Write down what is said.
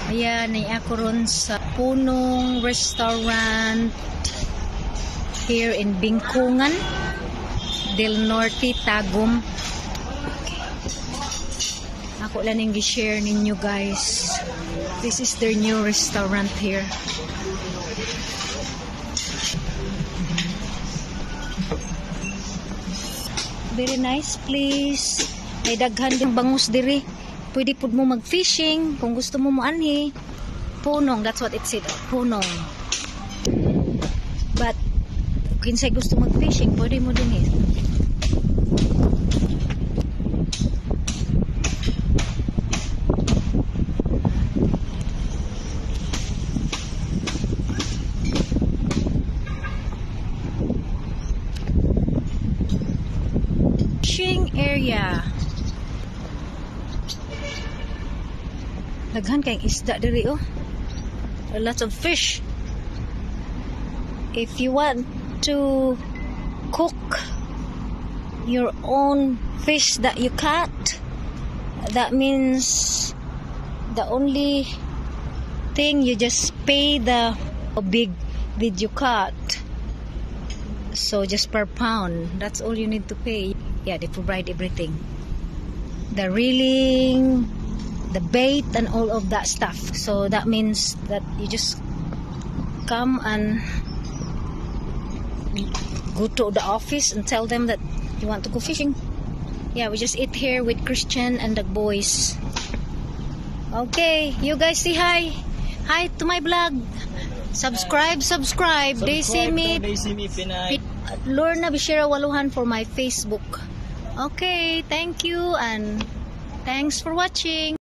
Ayan, ay ako ron sa Punong Restaurant here in Bingkungan del Norte, Tagum. Ako lang yung gi-share ninyo guys. This is their new restaurant here. Very nice place. May daghan din bangus diri. Pwede po mo mag-fishing kung gusto mo anhi. Punong, that's what it said. Punong. But kung say gusto mag-fishing, pwede mo din eh. Fishing area. Daghan kayong isda diri oh. A lot of fish. If you want to cook your own fish that you caught, that means the only thing you just pay the big that you caught. So just per pound, that's all you need to pay. Yeah, they provide everything. The reeling, the bait and all of that stuff. So that means that you just come and go to the office and tell them that you want to go fishing. Yeah, we just eat here with Christian and the boys. Okay, you guys say hi. Hi to my vlog. Subscribe. They see me Pinay. Lorna Bishira Waluhan for my Facebook. Okay, thank you and thanks for watching.